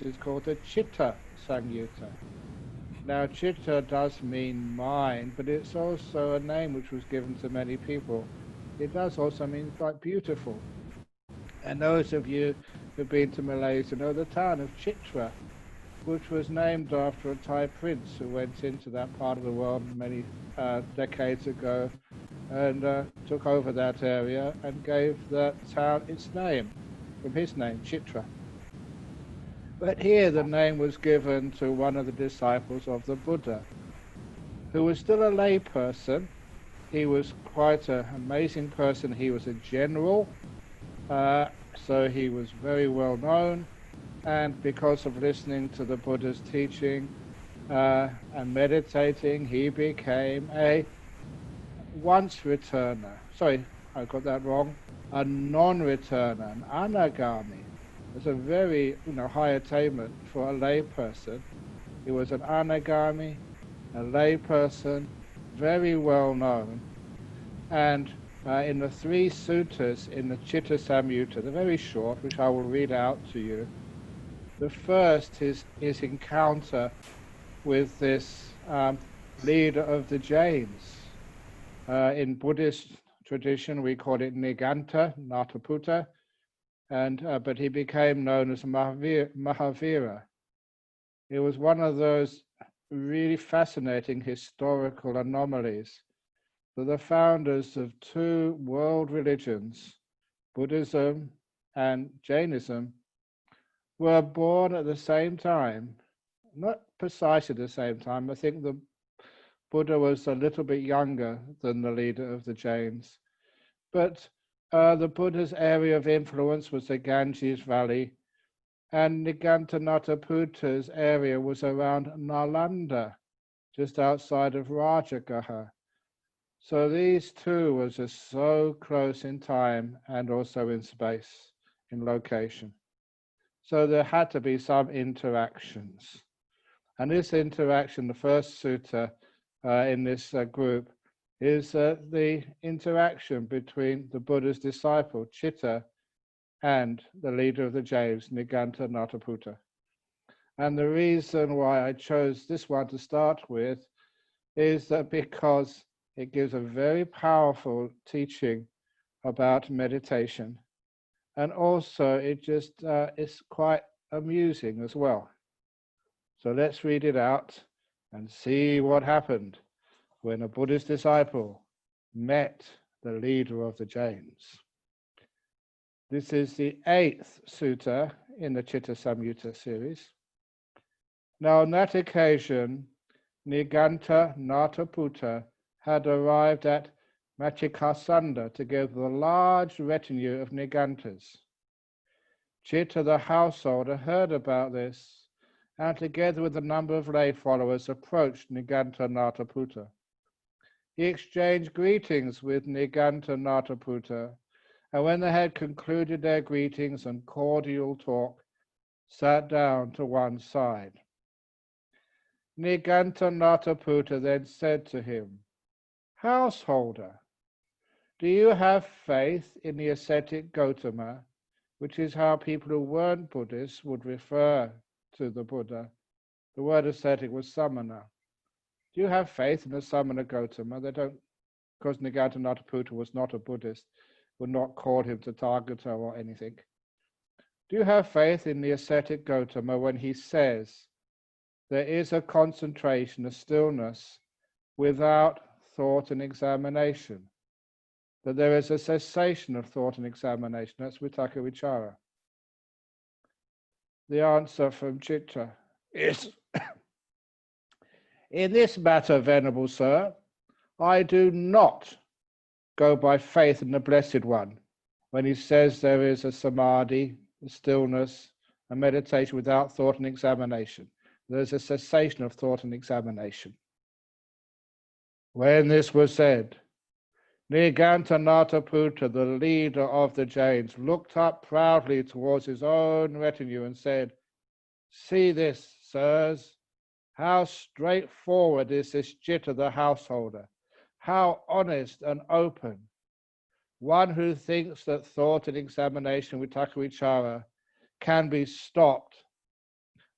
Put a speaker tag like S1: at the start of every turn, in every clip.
S1: is called the Citta Samyutta. Now, Chitta does mean mind, but it's also a name which was given to many people. It does also mean like beautiful. And those of you who've been to Malaysia know the town of Chitta, which was named after a Thai prince who went into that part of the world many decades ago and took over that area and gave that town its name, from his name, Chitta. But here the name was given to one of the disciples of the Buddha, who was still a lay person. He was quite an amazing person. He was a general, so he was very well known. And because of listening to the Buddha's teaching and meditating, he became a once returner. Sorry, I got that wrong. A non-returner, an anagami. It's a very high attainment for a lay person. He was an anagami, a lay person, very well known. And in the three suttas in the Citta Samyutta, they're very short, which I will read out to you. The first is his encounter with this leader of the Jains. In Buddhist tradition, we call it Niganta, Nataputta, and but he became known as Mahavira. It was one of those really fascinating historical anomalies that the founders of two world religions, Buddhism and Jainism, were born at the same time, not precisely the same time. I think the Buddha was a little bit younger than the leader of the Jains, but the Buddha's area of influence was the Ganges Valley, and Nigantanataputta's area was around Nalanda, just outside of Rajagaha. So these two were just so close in time and also in space, in location. So there had to be some interactions. And this interaction, the first sutta in this group, is the interaction between the Buddha's disciple, Chitta, and the leader of the Jains, Nigantanataputta. And the reason why I chose this one to start with is that because it gives a very powerful teaching about meditation. And also it just is quite amusing as well. So let's read it out and see what happened when a Buddhist disciple met the leader of the Jains. This is the 8th sutta in the Citta Samyutta series. Now on that occasion, Niganta Nataputta had arrived at Machikasanda together with a large retinue of Nigantas. Chitta the householder heard about this, and together with a number of lay followers approached Niganta Nataputta. He exchanged greetings with Niganta Nataputta, and when they had concluded their greetings and cordial talk, sat down to one side. Niganta Nataputta then said to him, "Householder, do you have faith in the ascetic Gautama, which is how people who weren't Buddhists would refer to the Buddha? The word ascetic was samana. Do you have faith in the samana Gautama?" They don't, because Niganta Nataputta was not a Buddhist, would not call him Tathagata or anything. Do you have faith in the ascetic Gautama when he says there is a concentration, a stillness, without thought and examination? That there is a cessation of thought and examination. That's Vitakka Vichara. The answer from Chitta is, in this matter, Venerable Sir, I do not go by faith in the Blessed One when he says there is a samadhi, a stillness, a meditation without thought and examination. There's a cessation of thought and examination. When this was said, Niganta Nataputta, the leader of the Jains, looked up proudly towards his own retinue and said, "See this, sirs, how straightforward is this Chitta the householder, how honest and open. One who thinks that thought and examination with Vitakka Vichara can be stopped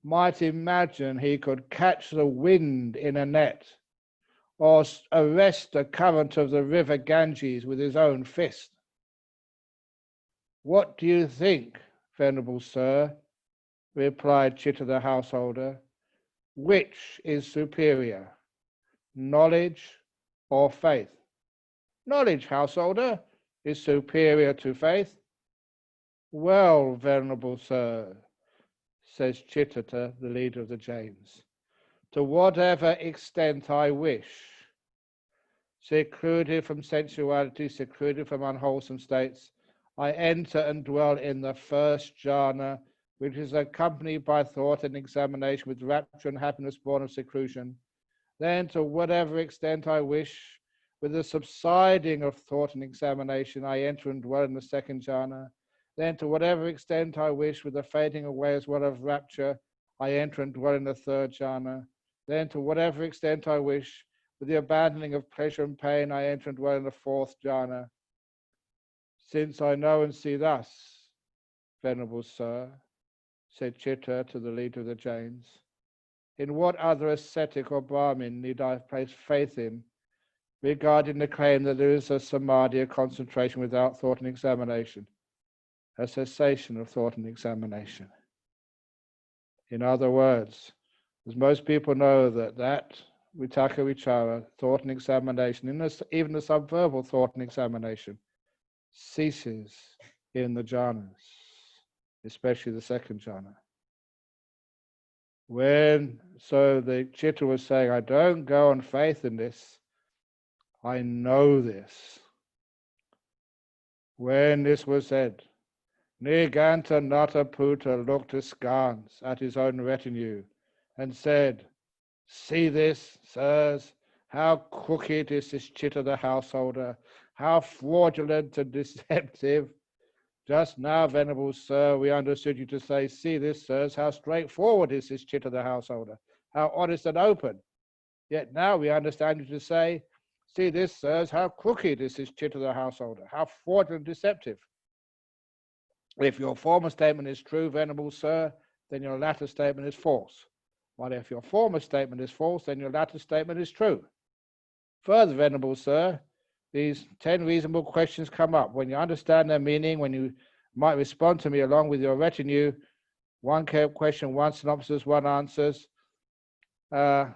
S1: might imagine he could catch the wind in a net, or arrest the current of the river Ganges with his own fist. What do you think, Venerable Sir? Replied Chitta the householder. Which is superior, knowledge or faith? Knowledge, householder, is superior to faith. Well, Venerable Sir, says Chitta, the leader of the Jhanas, to whatever extent I wish, secluded from sensuality, secluded from unwholesome states, I enter and dwell in the first jhana, which is accompanied by thought and examination with rapture and happiness born of seclusion. Then, to whatever extent I wish, with the subsiding of thought and examination, I enter and dwell in the second jhana. Then, to whatever extent I wish, with the fading away as well of rapture, I enter and dwell in the third jhana. Then, to whatever extent I wish, with the abandoning of pleasure and pain, I enter and dwell in the fourth jhana. Since I know and see thus, Venerable Sir, said Chitta to the leader of the Jhanas, in what other ascetic or Brahmin need I place faith in, regarding the claim that there is a samadhi, a concentration without thought and examination, a cessation of thought and examination? In other words, as most people know that vitaka vichara, thought and examination, even the subverbal thought and examination, ceases in the jhanas, especially the second jhana. So the Chitta was saying, I don't go on faith in this, I know this. When this was said, Niganta Nataputa looked askance at his own retinue and said, see this, sirs, how crooked is this Chitta the householder, how fraudulent and deceptive. Just now, Venerable Sir, we understood you to say, see this, sirs, how straightforward is this Chitta the householder, how honest and open. Yet now we understand you to say, see this, sirs, how crooked is this Chitta the householder, how fraudulent and deceptive. If your former statement is true, Venerable Sir, then your latter statement is false. While if your former statement is false, then your latter statement is true. Further, Venerable Sir, these 10 reasonable questions come up. When you understand their meaning, when you might respond to me along with your retinue, one question, one synopsis, one answers. Then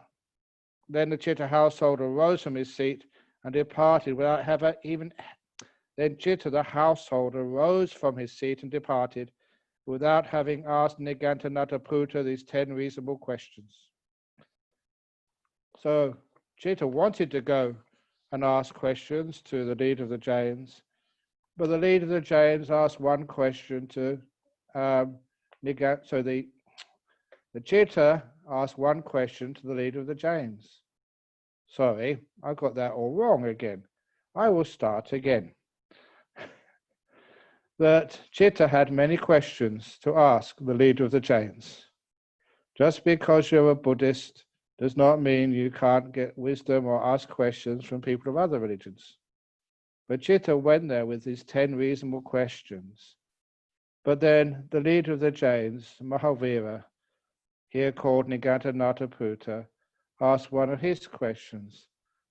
S1: the Chitta householder rose from his seat and departed without having even. Then Chitta the householder rose from his seat and departed without having asked Niganta Nataputa these 10 reasonable questions. So Chitta wanted to go and ask questions to the leader of the Jhanas, but the leader of the Jhanas asked one question to Niganta. So the Chitta asked one question to the leader of the Jhanas. Sorry, I got that all wrong again. I will start again. That Chitta had many questions to ask the leader of the Jhanas. Just because you're a Buddhist does not mean you can't get wisdom or ask questions from people of other religions. But Chitta went there with these 10 reasonable questions. But then the leader of the Jhanas, Mahavira, here called Niganta Nataputa, asked one of his questions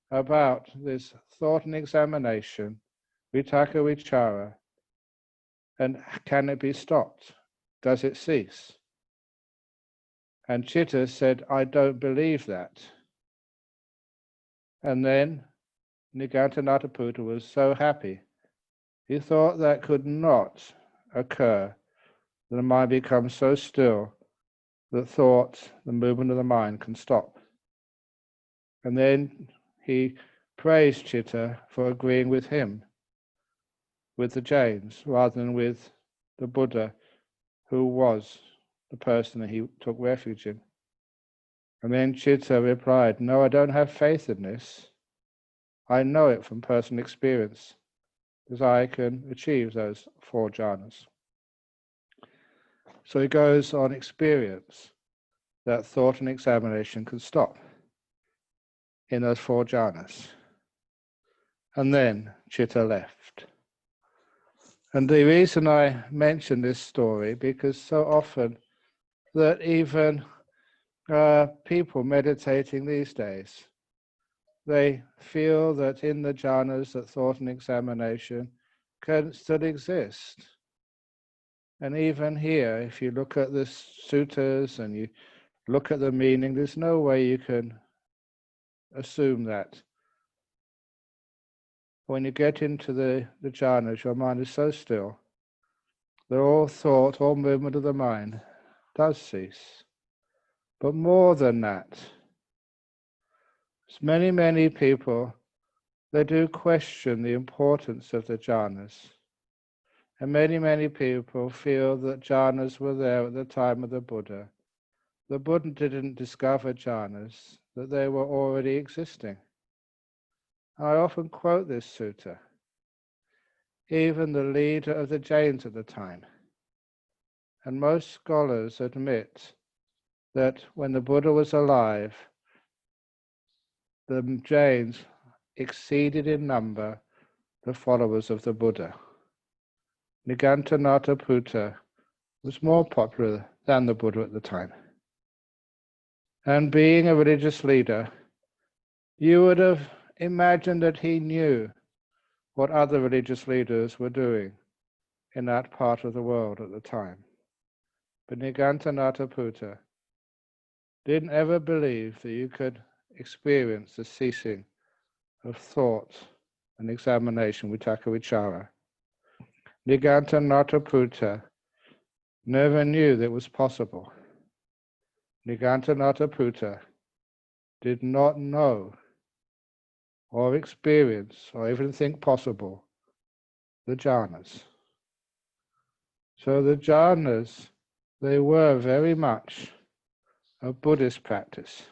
S1: about this thought and examination, vitaka vichara, and can it be stopped? Does it cease? And Chitta said, I don't believe that. And then Niganta Nataputa was so happy. He thought that could not occur, that the mind becomes so still that thought, the movement of the mind, can stop. And then he praised Chitta for agreeing with him, with the Jhanas, rather than with the Buddha, who was the person that he took refuge in. And then Chitta replied, no, I don't have faith in this. I know it from personal experience, because I can achieve those 4 jhanas. So he goes on experience that thought and examination can stop in those 4 jhanas. And then Chitta left. And the reason I mention this story, because so often that even people meditating these days, they feel that in the jhanas that thought and examination can still exist. And even here, if you look at the suttas and you look at the meaning, there's no way you can assume that. When you get into the jhanas, your mind is so still that all thought, all movement of the mind does cease. But more than that, many, many people, they do question the importance of the jhanas. And many, many people feel that jhanas were there at the time of the Buddha. The Buddha didn't discover jhanas, that they were already existing. I often quote this sutta. Even the leader of the Jains at the time, and most scholars admit that when the Buddha was alive, the Jains exceeded in number the followers of the Buddha. Nigantanata Putta was more popular than the Buddha at the time. And being a religious leader, you would have imagined that he knew what other religious leaders were doing in that part of the world at the time. But Nigantanata Putta didn't ever believe that you could experience the ceasing of thought and examination, vitaka vichara. Nigantanata Putta never knew that it was possible. Nigantanata Putta did not know or experience or even think possible the jhanas. So the jhanas, they were very much a Buddhist practice.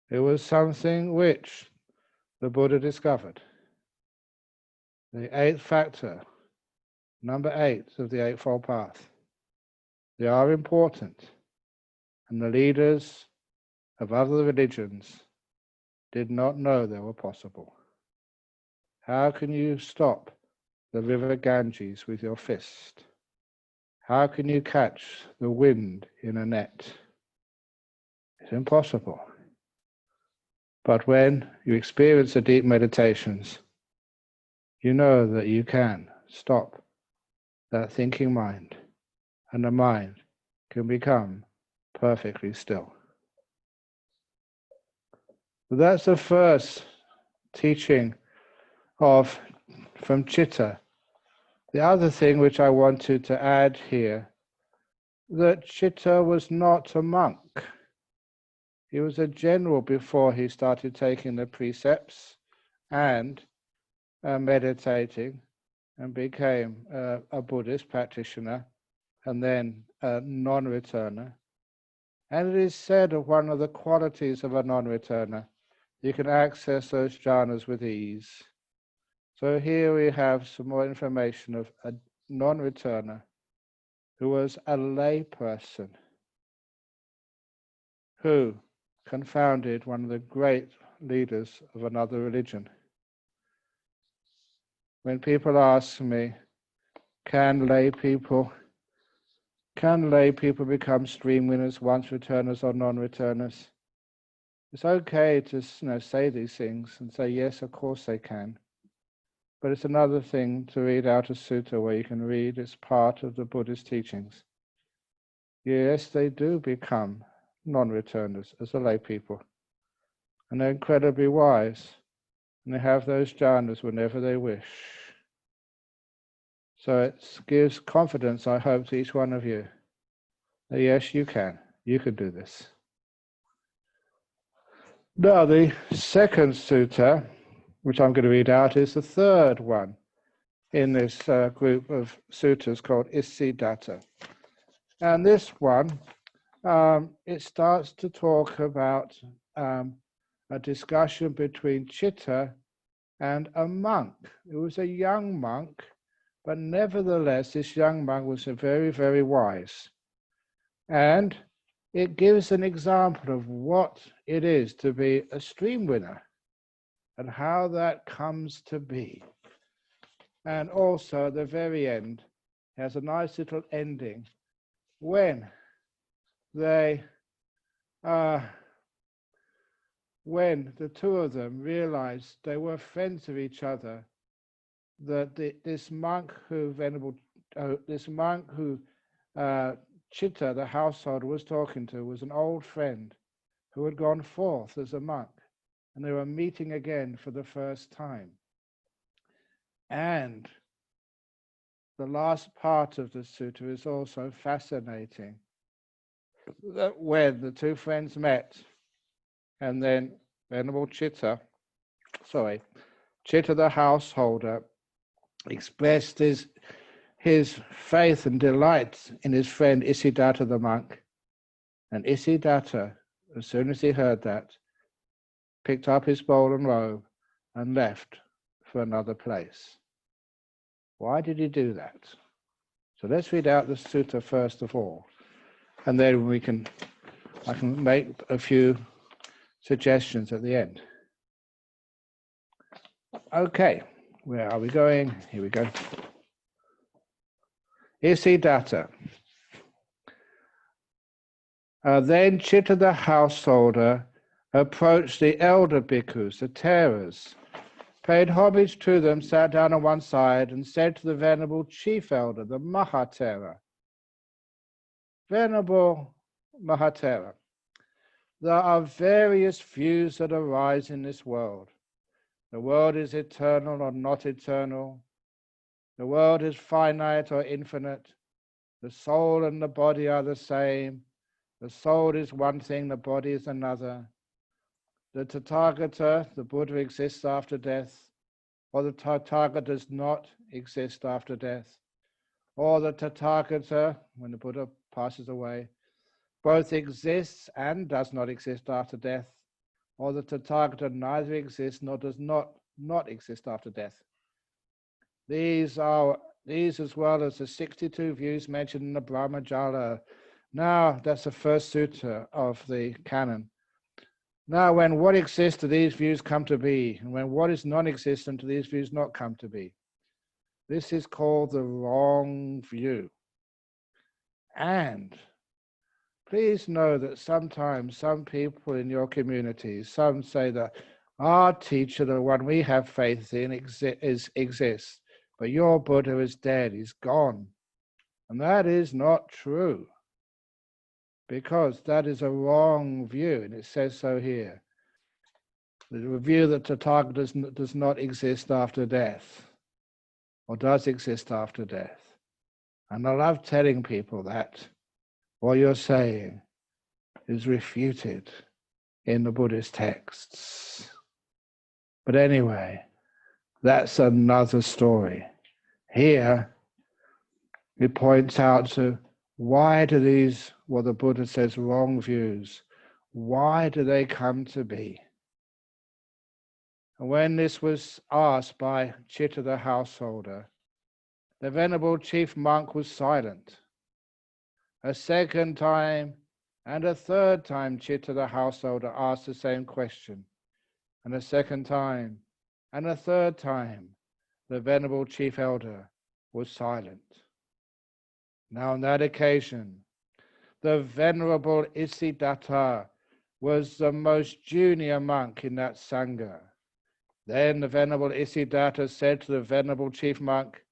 S1: It was something which the Buddha discovered. The eighth factor, number 8 of the Eightfold Path. They are important, and the leaders of other religions did not know they were possible. How can you stop the river Ganges with your fist? How can you catch the wind in a net? It's impossible. But when you experience the deep meditations, you know that you can stop that thinking mind, and the mind can become perfectly still. So that's the first teaching from Chitta. The other thing which I wanted to add here, that Chitta was not a monk. He was a general before he started taking the precepts and meditating, and became a Buddhist practitioner and then a non-returner. And it is said of one of the qualities of a non-returner, you can access those jhanas with ease. So here we have some more information of a non-returner who was a lay person who confounded one of the great leaders of another religion. When people ask me, can lay people become stream winners, once returners or non-returners? It's okay to say these things and say, yes, of course they can. But it's another thing to read out a sutta where you can read it's part of the Buddhist teachings. Yes, they do become non-returners as a lay people. And they're incredibly wise. And they have those jhanas whenever they wish. So it gives confidence, I hope, to each one of you. That yes, you can do this. Now, the second sutta, which I'm going to read out, is the third one in this group of suttas called Isidata. And this one, it starts to talk about a discussion between Chitta and a monk. It was a young monk, but nevertheless, this young monk was very, very wise. And it gives an example of what it is to be a stream winner and how that comes to be. And also at the very end, has a nice little ending when they, when the two of them realized they were friends of each other, that this monk who Chitta, the householder, was talking to, was an old friend who had gone forth as a monk, and they were meeting again for the first time. And the last part of the sutta is also fascinating. That when the two friends met, and then Venerable Chitta the householder, expressed his faith and delight in his friend Isidata the monk. And Isidata, as soon as he heard that, picked up his bowl and robe and left for another place. Why did he do that? So let's read out the sutta first of all, and then I can make a few suggestions at the end. Okay, where are we going? Here we go. Isidata. Then Chitta the householder approached the elder bhikkhus, the Theras, paid homage to them, sat down on one side, and said to the venerable chief elder, the Mahaka, Venerable Mahaka, there are various views that arise in this world. The world is eternal or not eternal. The world is finite or infinite. The soul and the body are the same. The soul is one thing, the body is another. The Tathagata, the Buddha, exists after death, or the Tathagata does not exist after death, or the Tathagata, when the Buddha passes away, both exists and does not exist after death, or the Tathagata neither exists nor does not exist after death. These as well as the 62 views mentioned in the Brahmajala. Now, that's the first sutta of the canon. Now, when what exists do these views come to be, and when what is non-existent do these views not come to be. This is called the wrong view. And please know that sometimes some people in your community, some say that our teacher, the one we have faith in, exists, but your Buddha is dead, he's gone. And that is not true, because that is a wrong view, and it says so here. The view that Tathagata does not exist after death, or does exist after death. And I love telling people that what you're saying is refuted in the Buddhist texts. But anyway, that's another story. Here, it points out to why do these, what the Buddha says, wrong views, why do they come to be? And when this was asked by Chitta the householder, the venerable chief monk was silent. A second time and a third time Chitta the householder asked the same question. And a second time and a third time the venerable chief elder was silent. Now on that occasion, the venerable Isidata was the most junior monk in that sangha. Then the venerable Isidata said to the venerable chief monk,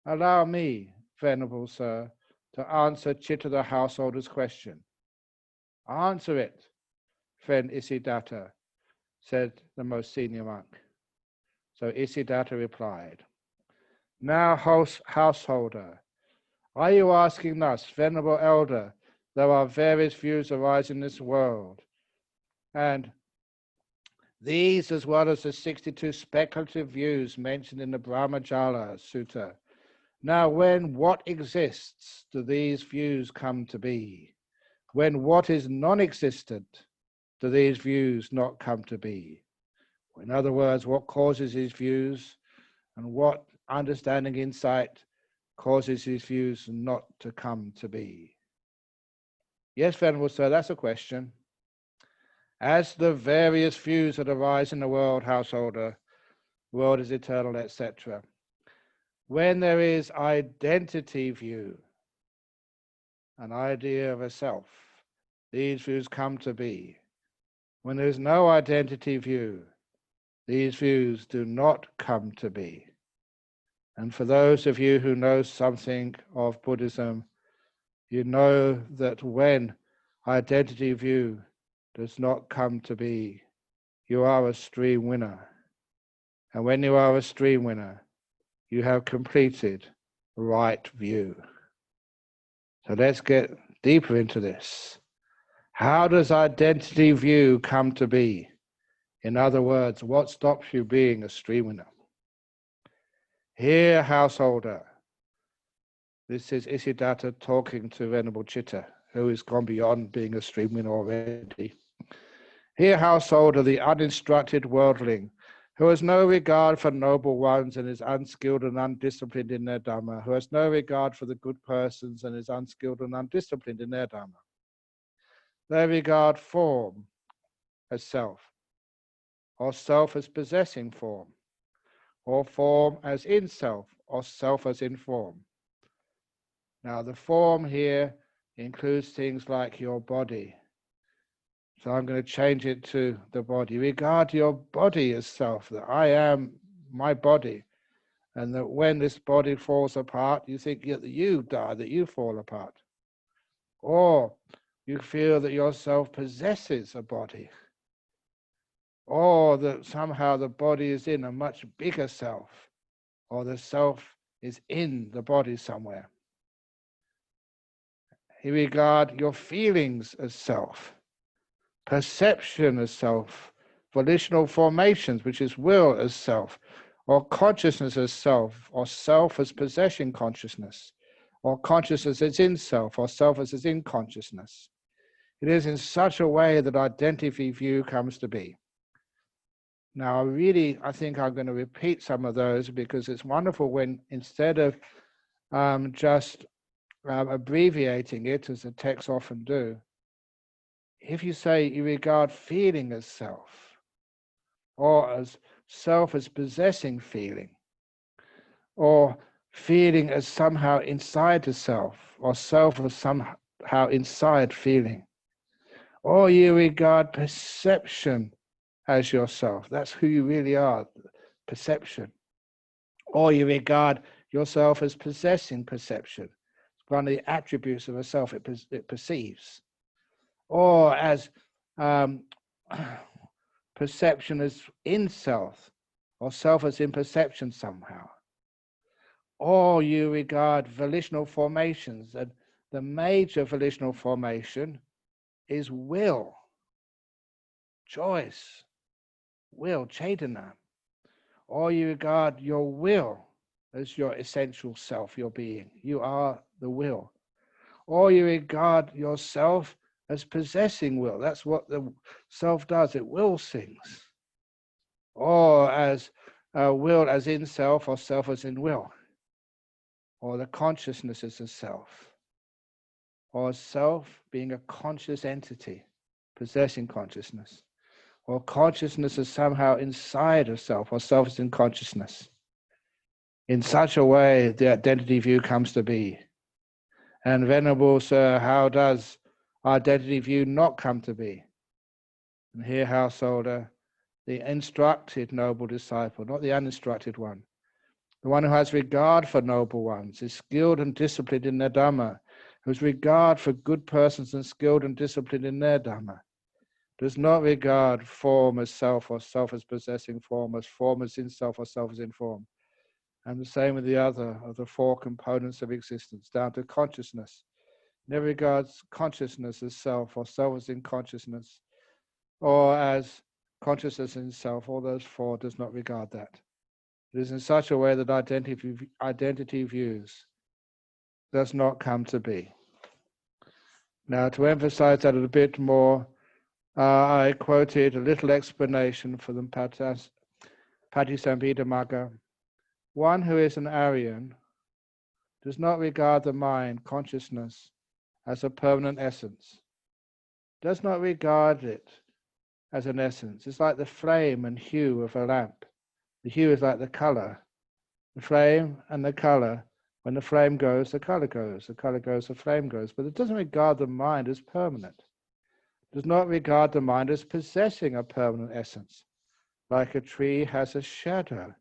S1: "Allow me, venerable sir, to answer Chitta the householder's question." "Answer it, friend Isidata," said the most senior monk. So Isidata replied, "Now, householder, are you asking thus, venerable elder, there are various views arise in this world, and these, as well as the 62 speculative views mentioned in the Brahmajala Sutta. Now, when what exists do these views come to be? When what is non-existent do these views not come to be? In other words, what causes these views, and what understanding insight causes these views not to come to be?" Yes, Venerable Sir, that's a question. As the various views that arise in the world, householder, world is eternal, etc. When there is identity view, an idea of a self, these views come to be. When there is no identity view, these views do not come to be. And for those of you who know something of Buddhism, you know that when identity view does not come to be, you are a stream winner. And when you are a stream winner, you have completed right view. So let's get deeper into this. How does identity view come to be? In other words, what stops you being a stream winner? Here, householder. This is Isidata talking to Venerable Chitta, who has gone beyond being a stream winner already. Here, householder, the uninstructed worldling, who has no regard for noble ones and is unskilled and undisciplined in their Dhamma, who has no regard for the good persons and is unskilled and undisciplined in their Dhamma. They regard form as self, or self as possessing form, or form as in self, or self as in form. Now the form here includes things like your body. So I'm going to change it to the body. Regard your body as self, that I am my body, and that when this body falls apart, you think that you die, that you fall apart. Or you feel that yourself possesses a body, or that somehow the body is in a much bigger self, or the self is in the body somewhere. You regard your feelings as self, perception as self, volitional formations, which is will, as self, or consciousness as self, or self as possessing consciousness, or consciousness as in self, or self as in consciousness. It is in such a way that identity view comes to be. Now, I think I'm going to repeat some of those because it's wonderful when instead of just abbreviating it, as the texts often do, if you say you regard feeling as self, or as self as possessing feeling, or feeling as somehow inside the self, or self as somehow inside feeling, or you regard perception as yourself, that's who you really are, perception, or you regard yourself as possessing perception, it's one of the attributes of a self it perceives, or as perception as in self, or self as in perception somehow. Or you regard volitional formations, and the major volitional formation is will, choice, will, Chaitanya. Or you regard your will as your essential self, your being. You are the will. Or you regard yourself as possessing will. That's what the self does. It will things. Or as will as in self, or self as in will. Or the consciousness as a self. Or self being a conscious entity, possessing consciousness. Or consciousness is somehow inside of self, or self is in consciousness. In such a way, the identity view comes to be. And Venerable Sir, how does identity view not come to be? And here, householder, the instructed noble disciple, not the uninstructed one, the one who has regard for noble ones, is skilled and disciplined in their Dhamma, who has regard for good persons and skilled and disciplined in their Dhamma, does not regard form as self, or self as possessing form as in self, or self as in form. And the same with the other of the four components of existence, down to consciousness. Never regards consciousness as self, or self as in consciousness, or as consciousness in self. All those four does not regard that. It is in such a way that identity views does not come to be. Now, to emphasize that a bit more, I quoted a little explanation for the Patisambhida Magga. One who is an Aryan does not regard the mind, consciousness, as a permanent essence, does not regard it as an essence. It's like the flame and hue of a lamp. The hue is like the color. The flame and the color, when the flame goes, the color goes. The color goes, the flame goes. But it doesn't regard the mind as permanent. does not regard the mind as possessing a permanent essence, like a tree has a shadow.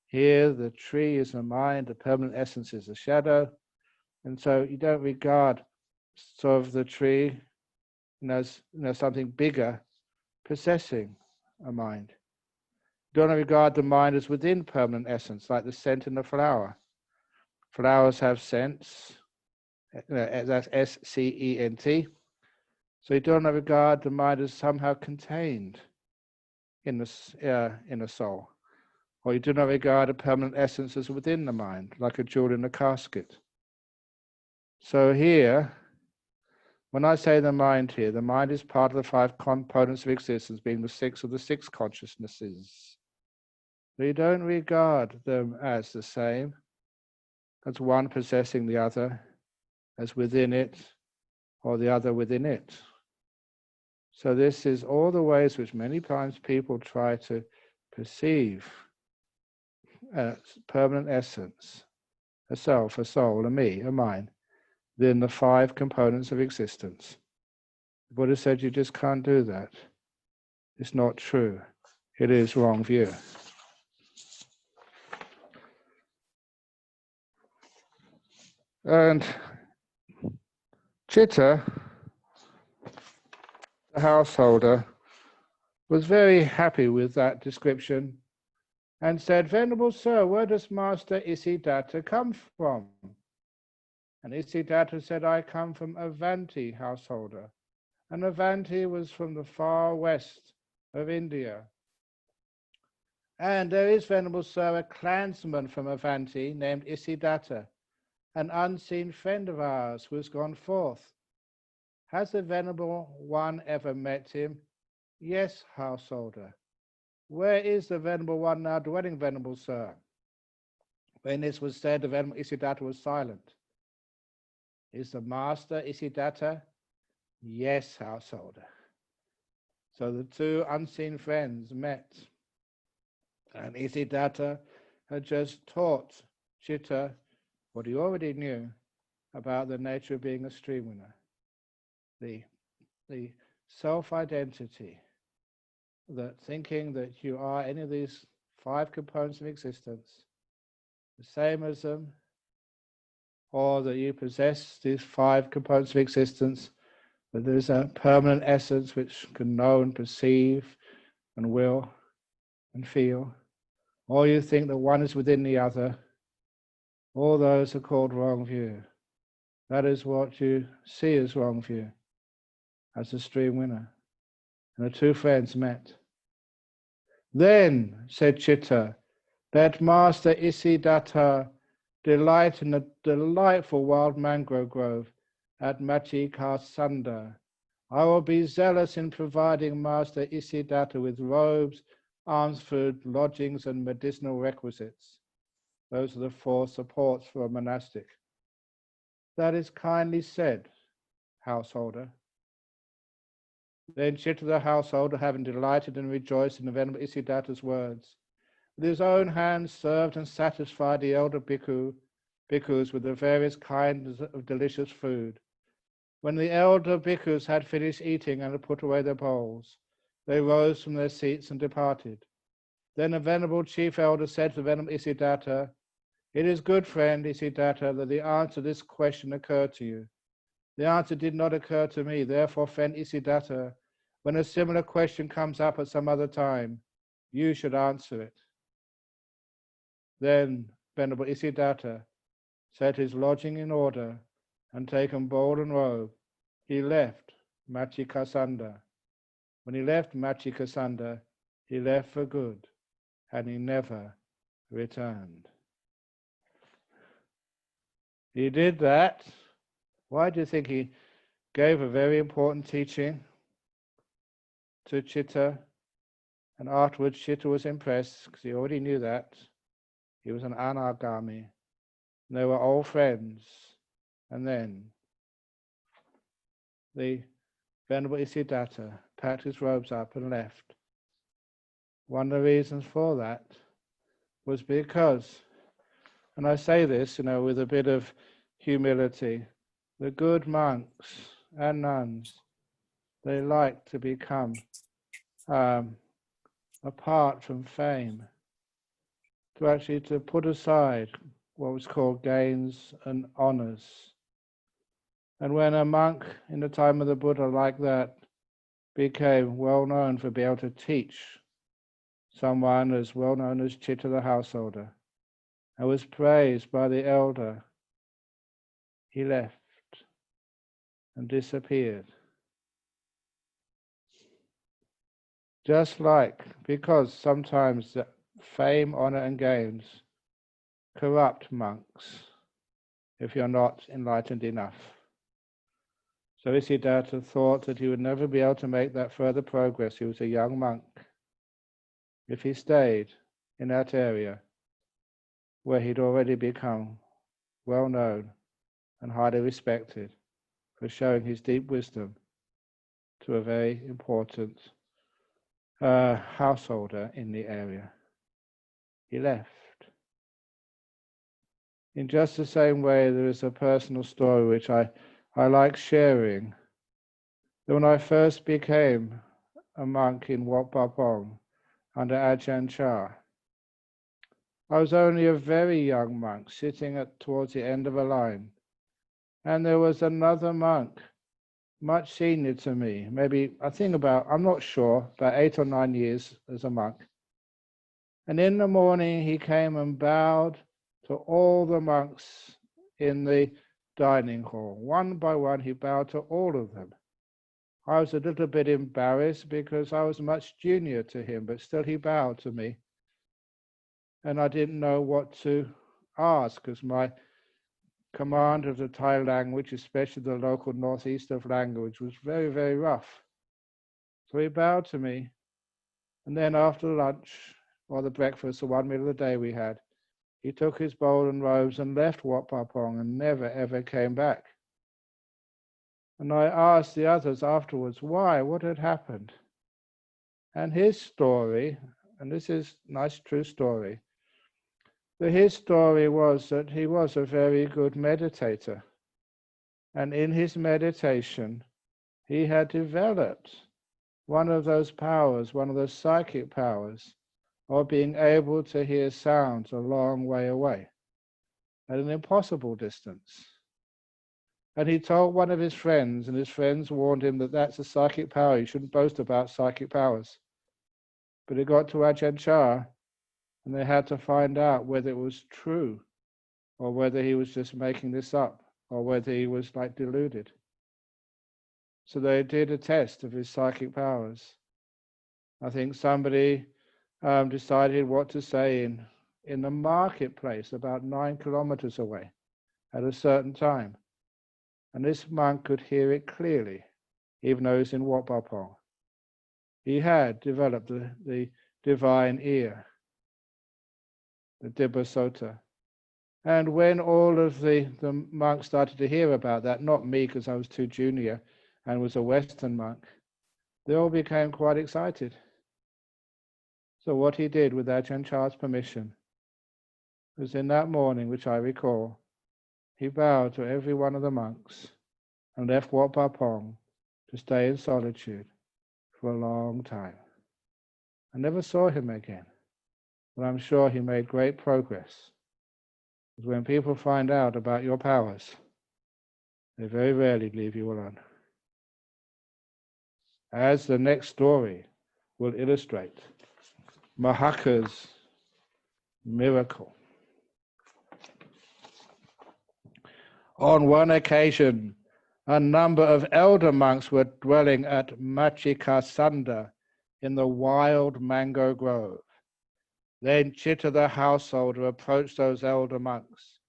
S1: Here, the tree is a mind, the permanent essence is a shadow, and so you don't regard sort of the tree as something bigger possessing a mind. You don't regard the mind as within permanent essence, like the scent in a flower. Flowers have scents, that's S-C-E-N-T. So you don't regard the mind as somehow contained in the soul. Or you do not regard a permanent essence as within the mind, like a jewel in a casket. So here, when I say the mind here, the mind is part of the 5 components of existence, being the 6 of the 6 consciousnesses. So you don't regard them as the same, as one possessing the other, as within it, or the other within it. So this is all the ways which many times people try to perceive a permanent essence, a self, a soul, a me, a mind, within the 5 components of existence. The Buddha said you just can't do that. It's not true. It is wrong view. And Chitta, the householder, was very happy with that description and said, "Venerable Sir, where does Master Isidata come from?" And Isidata said, "I come from Avanti, householder." And Avanti was from the far west of India. And there is, Venerable Sir, a clansman from Avanti named Isidata, an unseen friend of ours who has gone forth. Has the Venerable One ever met him? Yes, householder. Where is the Venerable One now dwelling, Venerable Sir? When this was said, the Venerable Isidata was silent. Is the Master Isidata? Yes, householder. So the 2 unseen friends met, and Isidata had just taught Chitta what he already knew about the nature of being a stream winner, the self-identity, that thinking that you are any of these 5 components of existence, the same as them, or that you possess these 5 components of existence, that there's a permanent essence which can know and perceive and will and feel, or you think that one is within the other, all those are called wrong view. That is what you see as wrong view, as a stream winner. And the 2 friends met. Then, said Chitta, let Master Isidata delight in the delightful wild mangrove grove at Machikasanda. I will be zealous in providing Master Isidata with robes, alms food, lodgings, and medicinal requisites. Those are the 4 supports for a monastic. That is kindly said, householder. Then Chitta the householder, having delighted and rejoiced in the Venerable Isidata's words, with his own hands served and satisfied the elder bhikkhus with the various kinds of delicious food. When the elder bhikkhus had finished eating and had put away their bowls, they rose from their seats and departed. Then the Venerable Chief Elder said to the Venerable Isidata, "It is good, friend Isidata, that the answer to this question occurred to you. The answer did not occur to me. Therefore, friend Isidata, when a similar question comes up at some other time, you should answer it." Then Venerable Isidata set his lodging in order and taken bowl and robe, he left Machikasanda. When he left Machikasanda, he left for good, and he never returned. He did that. Why do you think he gave a very important teaching to Chitta? And afterwards Chitta was impressed, because he already knew that. He was an anagami. And they were old friends. And then the Venerable Isidata packed his robes up and left. One of the reasons for that was because, and I say this, with a bit of humility, the good monks and nuns, They like to become apart from fame, to put aside what was called gains and honors. And when a monk in the time of the Buddha like that became well known for being able to teach someone as well known as Chitta the householder, and was praised by the elder, he left and disappeared. Just like, because sometimes fame, honor, and gains corrupt monks if you're not enlightened enough. So Isidata thought that he would never be able to make that further progress. He was a young monk. If he stayed in that area where he'd already become well known and highly respected for showing his deep wisdom to a very important householder in the area, he left. In just the same way, there is a personal story which I like sharing. That when I first became a monk in Wat Pah Pong under Ajahn Chah, I was only a very young monk sitting towards the end of a line, and there was another monk much senior to me, maybe I'm not sure, about 8 or 9 years as a monk. And in the morning he came and bowed to all the monks in the dining hall. One by one he bowed to all of them. I was a little bit embarrassed because I was much junior to him, but still he bowed to me. And I didn't know what to ask, because my command of the Thai language, especially the local northeast of language, was very, very rough. So he bowed to me, and then after lunch, or the breakfast, the 1 meal of the day we had, he took his bowl and robes and left Wat Pah Pong and never ever came back. And I asked the others afterwards why, what had happened. And his story, and this is a nice true story, but his story was that he was a very good meditator. And in his meditation, he had developed one of those powers, one of those psychic powers, of being able to hear sounds a long way away, at an impossible distance. And he told one of his friends, and his friends warned him that that's a psychic power. You shouldn't boast about psychic powers. But it got to Ajahn Chah, and they had to find out whether it was true, or whether he was just making this up, or whether he was like deluded. So they did a test of his psychic powers. I think somebody decided what to say in the marketplace about 9 kilometers away at a certain time. And this monk could hear it clearly, even though he was in Wat Pah Pong. He had developed the divine ear, the Dibba Sota. And when all of the monks started to hear about that, not me because I was too junior and was a Western monk, they all became quite excited. So what he did with Ajahn Chah's permission was in that morning, which I recall, he bowed to every one of the monks and left Wat Pah Pong to stay in solitude for a long time. I never saw him again, but I'm sure he made great progress. Because when people find out about your powers, they very rarely leave you alone. As the next story will illustrate, Mahaka's miracle. On one occasion, a number of elder monks were dwelling at Machikasanda in the wild mango grove. Then Chitta the householder approached those elder monks,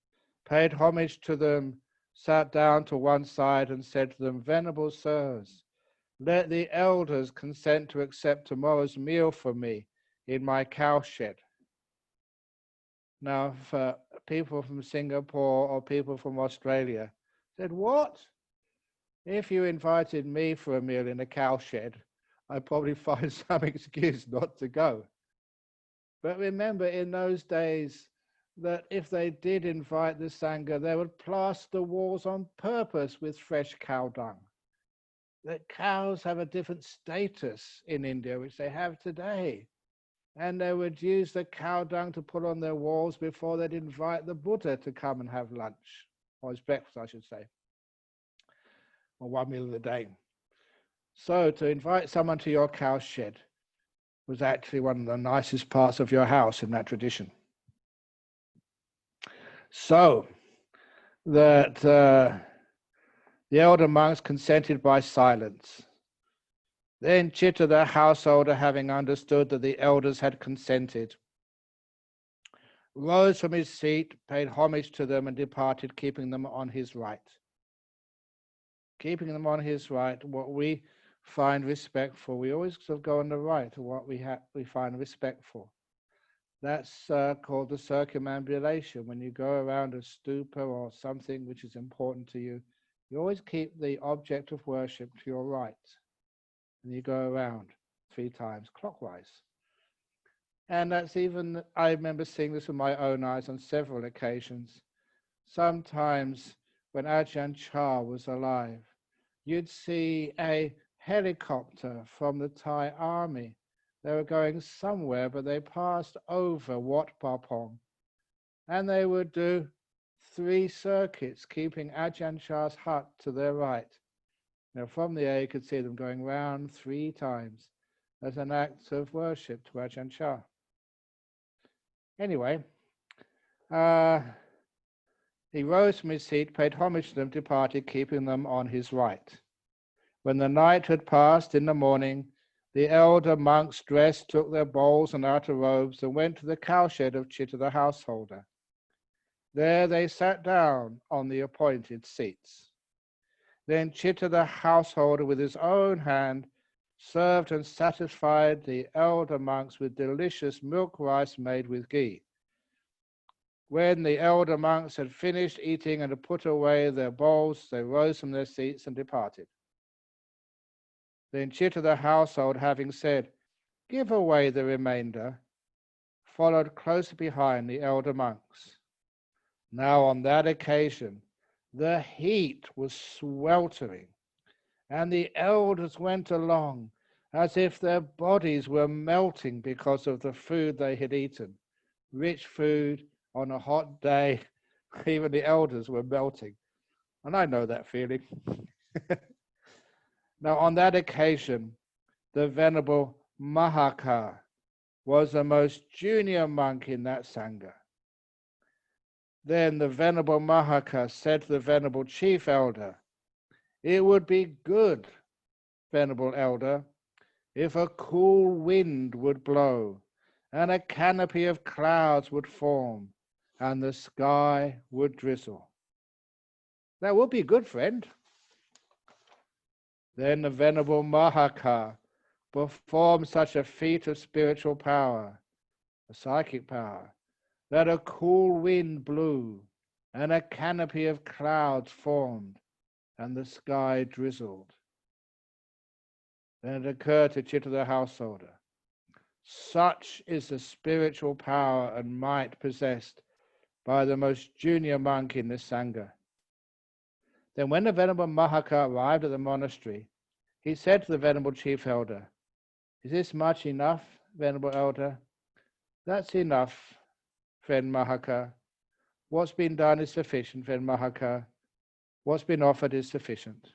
S1: paid homage to them, sat down to one side and said to them, "Venerable sirs, let the elders consent to accept tomorrow's meal from me in my cowshed." Now, for people from Singapore or people from Australia, said, "What? If you invited me for a meal in a cowshed, I'd probably find some excuse not to go." But remember, in those days, that if they did invite the Sangha, they would plaster the walls on purpose with fresh cow dung. that cows have a different status in India, which they have today. And they would use the cow dung to put on their walls before they'd invite the Buddha to come and have lunch, or his breakfast, I should say, or one meal of the day. So to invite someone to your cow shed was actually one of the nicest parts of your house in that tradition. So that the elder monks consented by silence. Then Chitta, the householder, having understood that the elders had consented, rose from his seat, paid homage to them, and departed, keeping them on his right. Keeping them on his right, what we find respect for, we always sort of go on the right to what we find respect for. That's called the circumambulation. When you go around a stupa or something which is important to you, you always keep the object of worship to your right. And you go around 3 times clockwise. And that's even, I remember seeing this with my own eyes on several occasions. Sometimes when Ajahn Brahm was alive, you'd see a helicopter from the Thai army. They were going somewhere, but they passed over Wat Pah, and they would do 3 circuits, keeping Ajahn Chah's hut to their right. Now, from the air, you could see them going round 3 times as an act of worship to Ajahn Chah. Anyway, he rose from his seat, paid homage to them, departed, keeping them on his right. When the night had passed, in the morning, the elder monks dressed, took their bowls and outer robes, and went to the cowshed of Chitta the householder. There they sat down on the appointed seats. Then Chitta the householder, with his own hand, served and satisfied the elder monks with delicious milk rice made with ghee. When the elder monks had finished eating and had put away their bowls, they rose from their seats and departed. Then Chitta the household, having said, "Give away the remainder," followed close behind the elder monks. Now on that occasion, the heat was sweltering, and the elders went along as if their bodies were melting because of the food they had eaten. Rich food on a hot day, even the elders were melting. And I know that feeling. Now on that occasion, the Venerable Mahaka was the most junior monk in that Sangha. Then the Venerable Mahaka said to the Venerable Chief Elder, "It would be good, Venerable Elder, if a cool wind would blow, and a canopy of clouds would form, and the sky would drizzle." "That would be good, friend." Then the Venerable Mahaka performed such a feat of spiritual power, a psychic power, that a cool wind blew, and a canopy of clouds formed, and the sky drizzled. Then it occurred to Chitta the householder, such is the spiritual power and might possessed by the most junior monk in this Sangha. Then when the Venerable Mahaka arrived at the monastery, he said to the Venerable Chief Elder, "Is this much enough, Venerable Elder?" "That's enough, friend Mahaka. What's been done is sufficient, friend Mahaka. What's been offered is sufficient."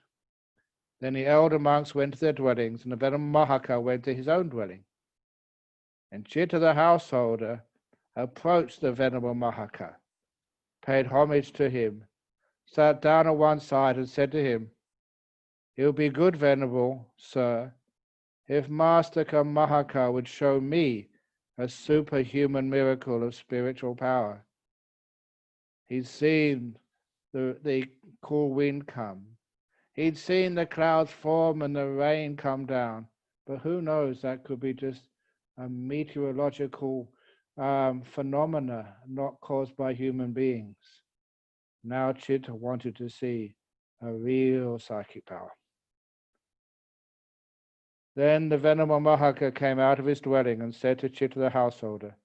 S1: Then the elder monks went to their dwellings, and the Venerable Mahaka went to his own dwelling. And Chitta the householder approached the Venerable Mahaka, paid homage to him, sat down on one side and said to him, "It would be good, Venerable Sir, if Master Mahaka would show me a superhuman miracle of spiritual power." He'd seen the cool wind come. He'd seen the clouds form and the rain come down. But who knows, that could be just a meteorological phenomena not caused by human beings. Now Chitta wanted to see a real psychic power. Then the Venerable Mahaka came out of his dwelling and said to Chitta the householder,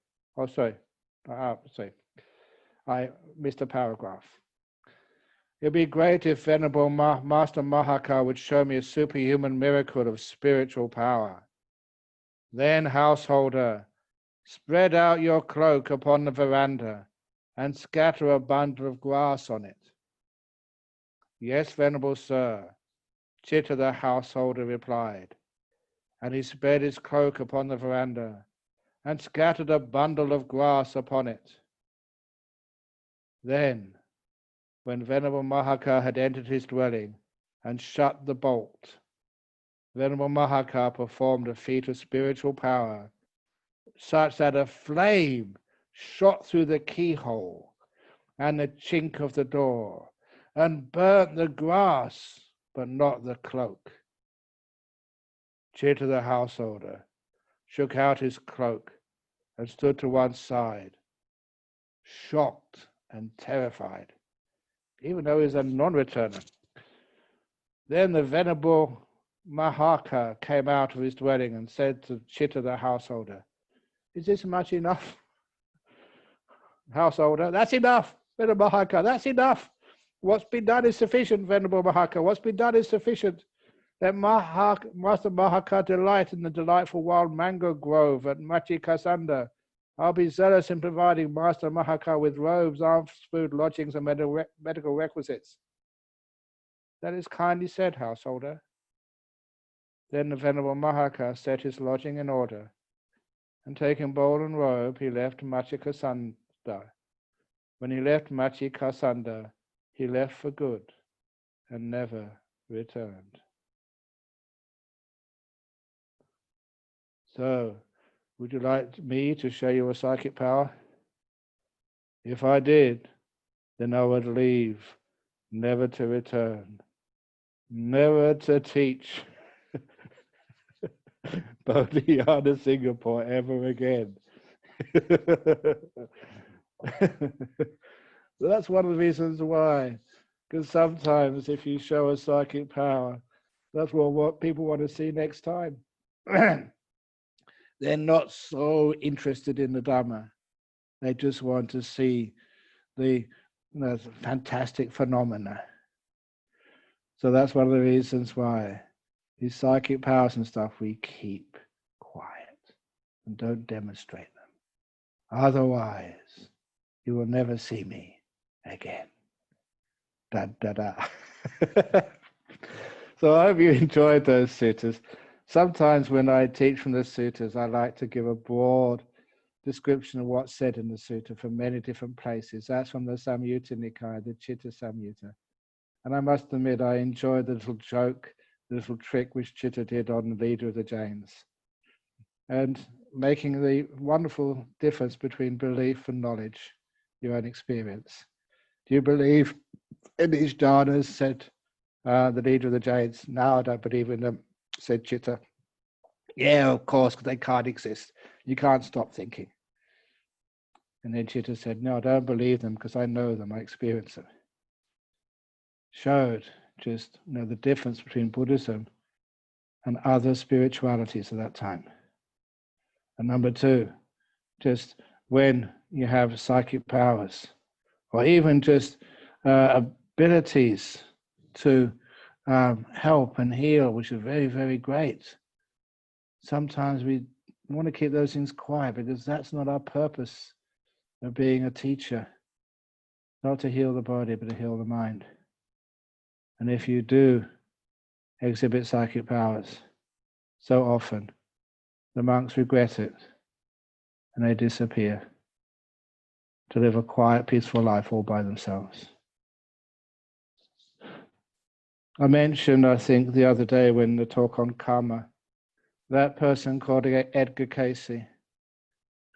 S1: I missed a paragraph. It'd be great if Venerable Master Mahaka would show me a superhuman miracle of spiritual power. Then, householder, spread out your cloak upon the veranda and scatter a bundle of grass on it. Yes, Venerable Sir, Chitta the householder replied, and he spread his cloak upon the veranda and scattered a bundle of grass upon it. Then, when Venerable Mahaka had entered his dwelling and shut the bolt, Venerable Mahaka performed a feat of spiritual power, such that a flame shot through the keyhole and the chink of the door, and burnt the grass, but not the cloak. Chitta the householder shook out his cloak and stood to one side, shocked and terrified, even though he was a non-returner. Then the Venerable Mahaka came out of his dwelling and said to Chitta the householder, "Is this much enough?" Householder, "That's enough, Venerable Mahaka, that's enough. What's been done is sufficient, Venerable Mahaka. What's been done is sufficient. Let Master Mahaka delight in the delightful wild mango grove at Machi Kasanda. I'll be zealous in providing Master Mahaka with robes, arms, food, lodgings, and medical requisites." "That is kindly said, householder." Then the Venerable Mahaka set his lodging in order, and taking bowl and robe, he left Machi Kasanda. When he left Machi Kasanda, he left for good and never returned. So, would you like me to show you a psychic power? If I did, then I would leave, never to return, never to teach Bodhiyana Singapore ever again. That's one of the reasons why. Because sometimes if you show a psychic power, that's what people want to see next time. They're not so interested in the Dhamma. They just want to see the fantastic phenomena. So that's one of the reasons why these psychic powers and stuff we keep quiet and don't demonstrate them. Otherwise, you will never see me again. Da da da. So I hope you enjoyed those suttas. Sometimes when I teach from the suttas, I like to give a broad description of what's said in the sutta from many different places. That's from the Samyutta Nikaya, the Chitta Samyutta. And I must admit, I enjoyed the little joke, the little trick which Chitta did on the leader of the Jhanas, and making the wonderful difference between belief and knowledge, your own experience. Do you believe in these jhanas? Said the leader of the Jhanas. "No, I don't believe in them," said Chitta. "Yeah, of course, because they can't exist. You can't stop thinking." And then Chitta said, "No, I don't believe them because I know them, I experience them." Showed just the difference between Buddhism and other spiritualities at that time. And number two, just when you have psychic powers, or even just abilities to help and heal, which are very, very great. Sometimes we want to keep those things quiet because that's not our purpose of being a teacher. Not to heal the body, but to heal the mind. And if you do exhibit psychic powers, so often the monks regret it and they disappear to live a quiet, peaceful life all by themselves. I mentioned, I think, the other day when the talk on karma, that person called Edgar Cayce,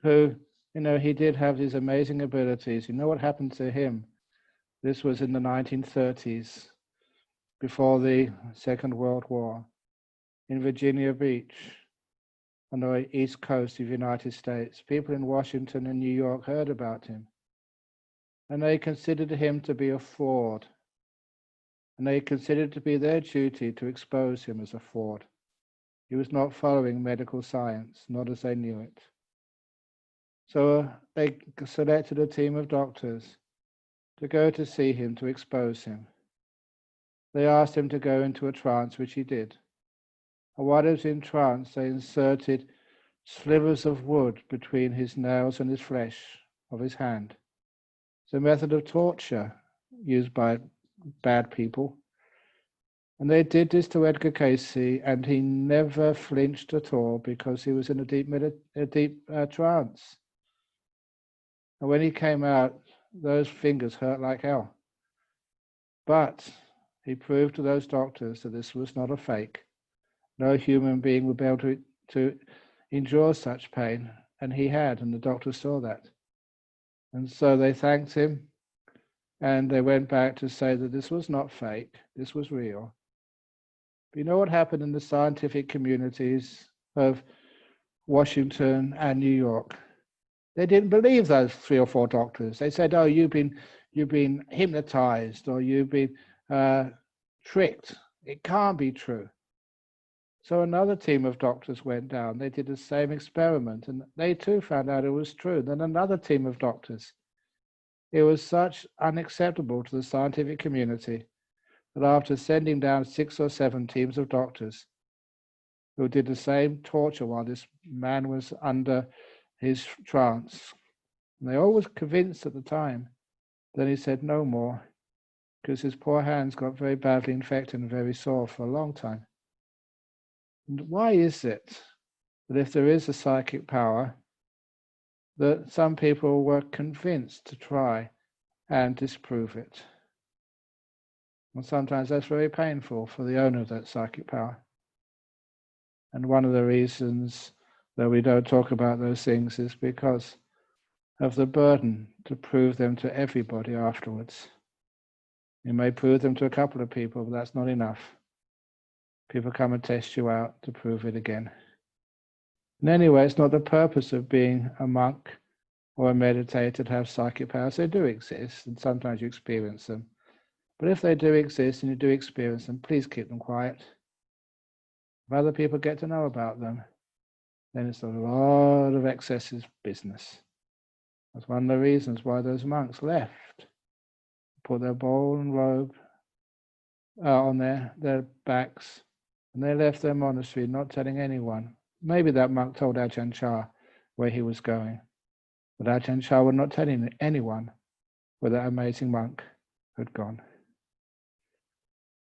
S1: who, he did have these amazing abilities. You know what happened to him? This was in the 1930s, before the Second World War, in Virginia Beach, on the east coast of the United States. People in Washington and New York heard about him, and they considered him to be a fraud. And they considered it to be their duty to expose him as a fraud. He was not following medical science, not as they knew it. So they selected a team of doctors to go to see him to expose him. They asked him to go into a trance, which he did. And while he was in trance, they inserted slivers of wood between his nails and his flesh of his hand. It's a method of torture used by bad people. And they did this to Edgar Cayce, and he never flinched at all because he was in a deep trance. And when he came out, those fingers hurt like hell. But he proved to those doctors that this was not a fake. No human being would be able to endure such pain, and he had, and the doctors saw that. And so they thanked him, and they went back to say that this was not fake, this was real. But you know what happened in the scientific communities of Washington and New York? They didn't believe those 3 or 4 doctors. They said, "Oh, you've been hypnotized, or you've been tricked. It can't be true." So another team of doctors went down. They did the same experiment, and they too found out it was true. Then another team of doctors. It was such unacceptable to the scientific community that after sending down 6 or 7 teams of doctors who did the same torture while this man was under his trance, and they all were convinced at the time, then he said no more, because his poor hands got very badly infected and very sore for a long time. And why is it that if there is a psychic power, that some people were convinced to try and disprove it? And sometimes that's very painful for the owner of that psychic power. And one of the reasons that we don't talk about those things is because of the burden to prove them to everybody afterwards. You may prove them to a couple of people, but that's not enough. People come and test you out to prove it again. And anyway, it's not the purpose of being a monk or a meditator to have psychic powers. They do exist, and sometimes you experience them. But if they do exist and you do experience them, please keep them quiet. If other people get to know about them, then it's a lot of excesses business. That's one of the reasons why those monks left. Put their bowl and robe on their backs, and they left their monastery, not telling anyone. Maybe that monk told Ajahn Chah where he was going, but Ajahn Chah would not tell anyone where that amazing monk had gone.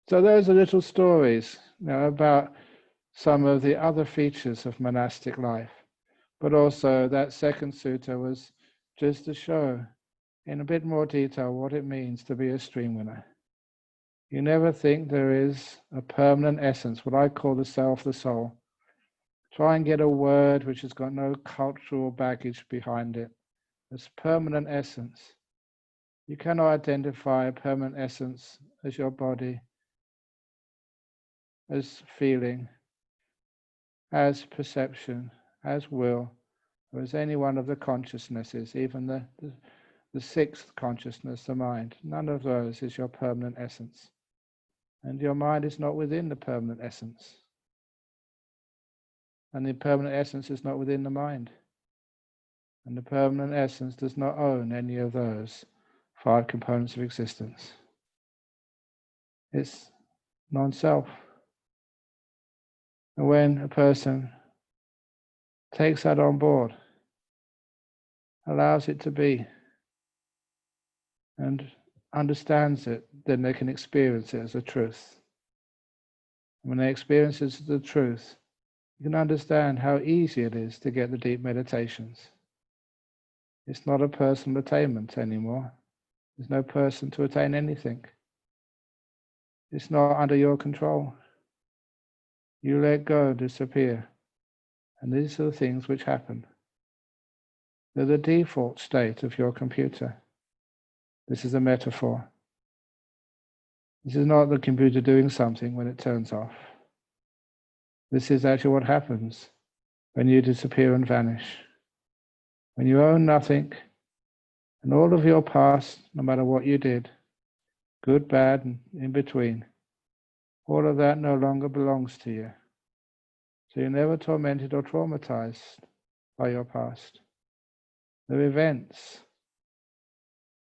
S1: So those are little stories, about some of the other features of monastic life. But also that second sutta was just to show in a bit more detail what it means to be a stream winner. You never think there is a permanent essence, what I call the self, the soul. Try and get a word which has got no cultural baggage behind it. It's permanent essence. You cannot identify a permanent essence as your body, as feeling, as perception, as will, or as any one of the consciousnesses, even the sixth consciousness, the mind. None of those is your permanent essence. And your mind is not within the permanent essence. And the permanent essence is not within the mind. And the permanent essence does not own any of those 5 components of existence. It's non-self. And when a person takes that on board, allows it to be, and understands it, then they can experience it as a truth. And when they experience it as the truth, you can understand how easy it is to get the deep meditations. It's not a personal attainment anymore. There's no person to attain anything. It's not under your control. You let go, disappear. And these are the things which happen. They're the default state of your computer. This is a metaphor. This is not the computer doing something when it turns off. This is actually what happens when you disappear and vanish. When you own nothing, and all of your past, no matter what you did, good, bad, and in between, all of that no longer belongs to you. So you're never tormented or traumatized by your past. They're events.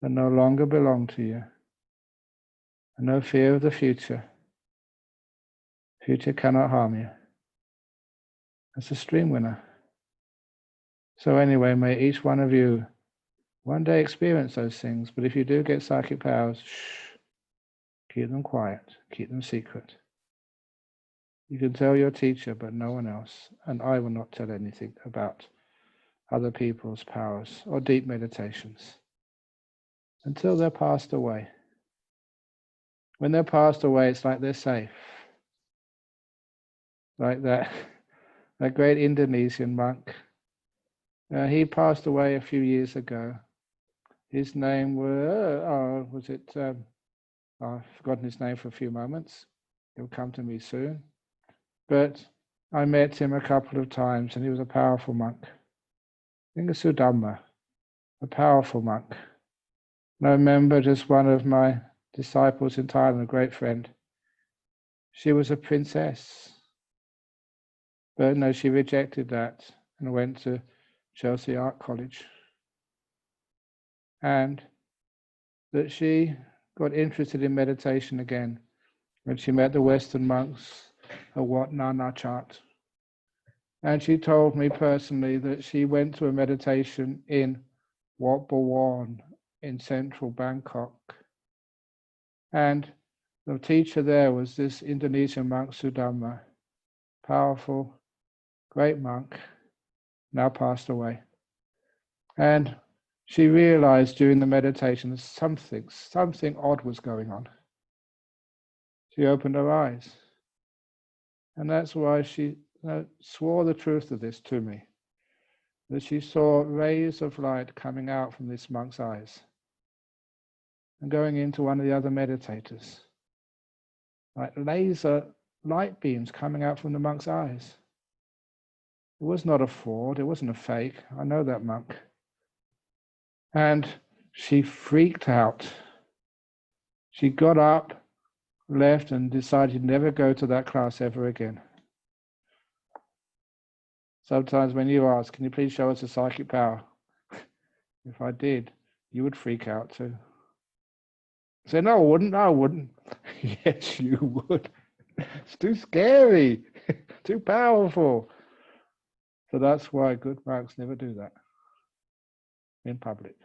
S1: that no longer belong to you, and no fear of the future. Future cannot harm you. That's a stream winner. So anyway, may each one of you one day experience those things, but if you do get psychic powers, shh, keep them quiet, keep them secret. You can tell your teacher, but no one else, and I will not tell anything about other people's powers or deep meditations until they're passed away. When they're passed away, it's like they're safe. Like that great Indonesian monk. He passed away a few years ago. His name was I've forgotten his name for a few moments. He'll come to me soon. But I met him a couple of times, and he was a powerful monk. Sudhamma, a powerful monk. And I remember just one of my disciples in Thailand, a great friend. She was a princess. But no, she rejected that and went to Chelsea Art College. And that she got interested in meditation again when she met the Western monks at Wat Nana Chat. And she told me personally that she went to a meditation in Wat Bawan in central Bangkok. And the teacher there was this Indonesian monk, Sudhamma, powerful, great monk, now passed away. And she realized during the meditation that something odd was going on. She opened her eyes. And that's why she swore the truth of this to me, that she saw rays of light coming out from this monk's eyes and going into one of the other meditators, like laser light beams coming out from the monk's eyes. It was not a fraud, it wasn't a fake. I know that monk. And she freaked out. She got up, left, and decided never go to that class ever again. Sometimes when you ask, can you please show us a psychic power? If I did, you would freak out too. Say, no, I wouldn't. Yes, you would. It's too scary, too powerful. So that's why good monks never do that in public.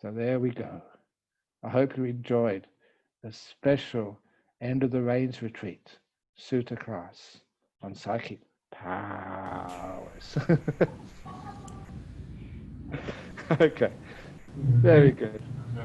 S1: So there we go. I hope you enjoyed a special end of the rains retreat Sutta class on psychic powers. Okay, very good.